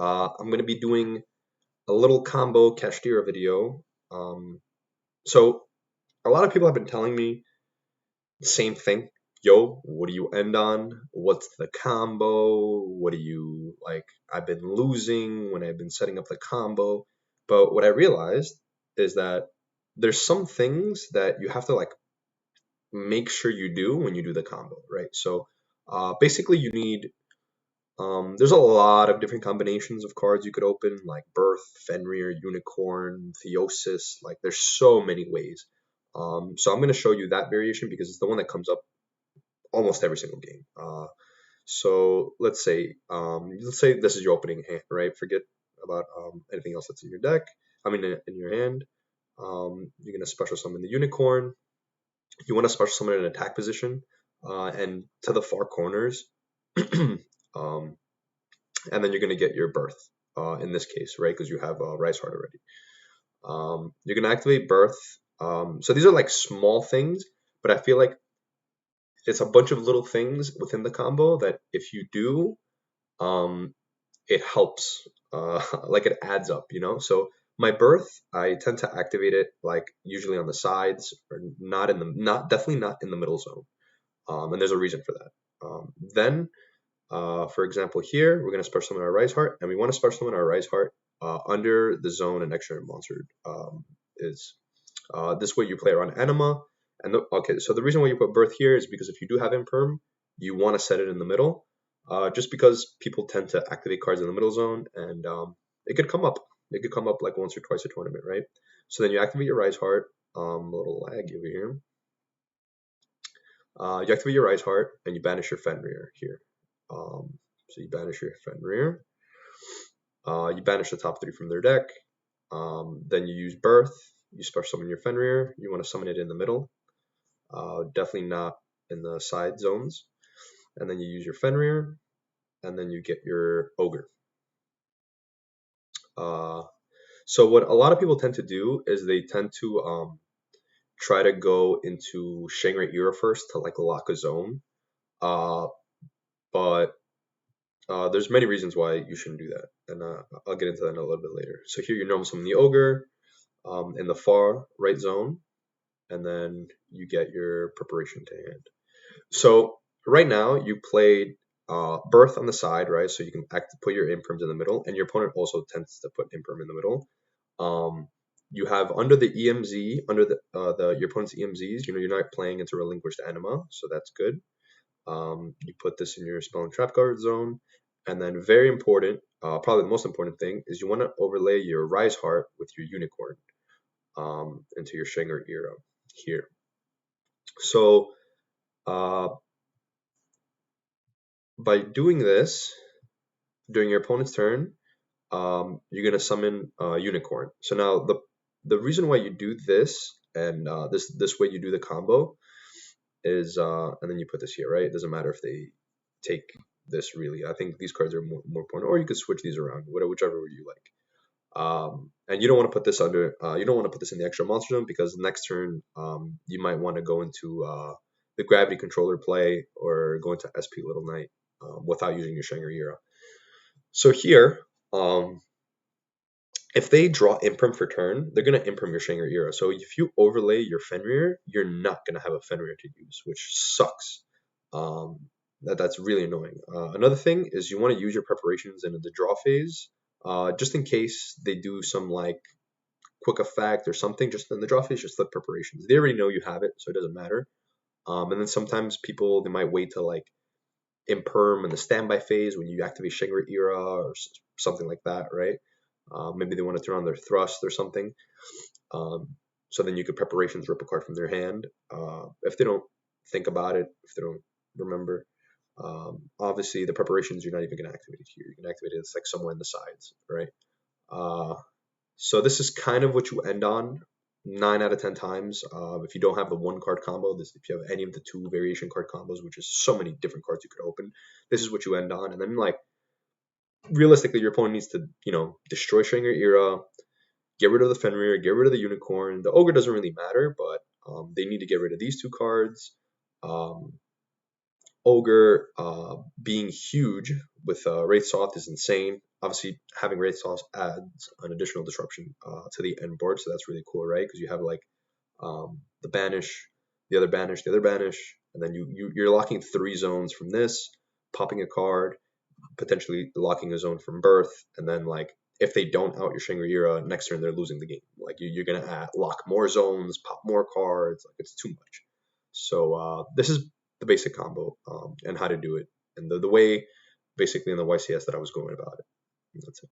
I'm going to be doing a little combo Kashtira video. So a lot of people have been telling me the same thing. Yo, what do you end on? What's the combo? What do you like? I've been losing when I've been setting up the combo. But what I realized is that there's some things that you have to like make sure you do when you do the combo, right? So basically you need there's a lot of different combinations of cards you could open, like Birth, Fenrir, Unicorn, Theosis. Like there's so many ways. So I'm going to show you that variation because it's the one that comes up almost every single game. So let's say this is your opening hand, right? Forget about anything else that's in your deck. I mean, in your hand. You're going to special summon the Unicorn. You want to special summon in an attack position, and to the far corners. um, and then you're going to get your Birth in this case, right? Because you have Rise Heart already. You're going to activate Birth. So these are like small things, but I feel like it's a bunch of little things within the combo that if you do, it helps. Like it adds up, you know? So my Birth, I tend to activate it like usually on the sides or definitely not in the middle zone. And there's a reason for that. Then for example, here we're going to special summon our Rise Heart, and we want to special summon our Rise Heart under the zone an extra monster is. This way you play around Anima. And okay, so the reason why you put Birth here is because if you do have Imperm, you want to set it in the middle, just because people tend to activate cards in the middle zone, and it could come up. It could come up like once or twice a tournament, right? So then you activate your Rise Heart. A little lag over here. You activate your Rise Heart, and you banish your Fenrir here. So you banish your Fenrir. You banish the top 3 from their deck. Then you use Birth. You special summon your Fenrir. You want to summon it in the middle. Definitely not in the side zones. And then you use your Fenrir. And then you get your Ogre. So what a lot of people tend to do is they tend to try to go into Shangri Era first to like lock a zone. But there's many reasons why you shouldn't do that, and I'll get into that in a little bit later. So here you normal summon the Ogre in the far right zone, and then you get your preparation to hand. So right now you played Birth on the side, right? So you can put your imperms in the middle, and your opponent also tends to put imperm in the middle. You have under the EMZ, under your opponent's EMZs, you know, you're not playing into Relinquished Anima, so that's good. You put this in your spell and trap guard zone. And then very important, probably the most important thing, is you want to overlay your Rise Heart with your Unicorn into your Shangri Era here. So by doing this, during your opponent's turn, you're going to summon Unicorn. So now the reason why you do this, and this way you do the combo, is, and then you put this here, right? It doesn't matter if they take this really. I think these cards are more important, or you could switch these around, whichever you like. And you don't want to put this under. You don't want to put this in the extra monster zone because next turn, you might want to go into the gravity controller play or go into SP Little Knight without using your Shangri Era. So here, if they draw Imperm for turn, they're gonna Imperm your Shangri Era. So if you overlay your Fenrir, you're not gonna have a Fenrir to use, which sucks. That's really annoying. Another thing is you want to use your preparations in the draw phase, just in case they do some like quick effect or something. Just in the draw phase, just flip preparations. They already know you have it, so it doesn't matter. And then sometimes people, they might wait to like Imperm in the standby phase when you activate Shangri Era or something like that, right? Maybe they want to turn on their thrust or something. So then you could preparations rip a card from their hand. If they don't think about it, if they don't remember. Obviously, the preparations you're not even going to activate it here. You can activate it like somewhere in the sides, right? So this is kind of what you end on 9 out of 10 times. If you don't have the 1-card combo, if you have any of the 2 variation card combos, which is so many different cards you could open, this is what you end on. And then like realistically, your opponent needs to, you know, destroy Shangri Era, get rid of the Fenrir, get rid of the Unicorn. The Ogre doesn't really matter, but they need to get rid of these 2 cards. Ogre being huge with Wraith Soth is insane. obviously having Wraith Sauce adds an additional disruption to the end board, so that's really cool, right? Because you have like the banish, the other banish, the other banish, and then you're locking 3 zones from this, popping a card, potentially locking a zone from birth, and then like if they don't out your Shangri-La next turn, they're losing the game. Like you're gonna lock more zones, pop more cards. Like it's too much. So this is the basic combo and how to do it, and the way basically in the YCS that I was going about it. And that's it.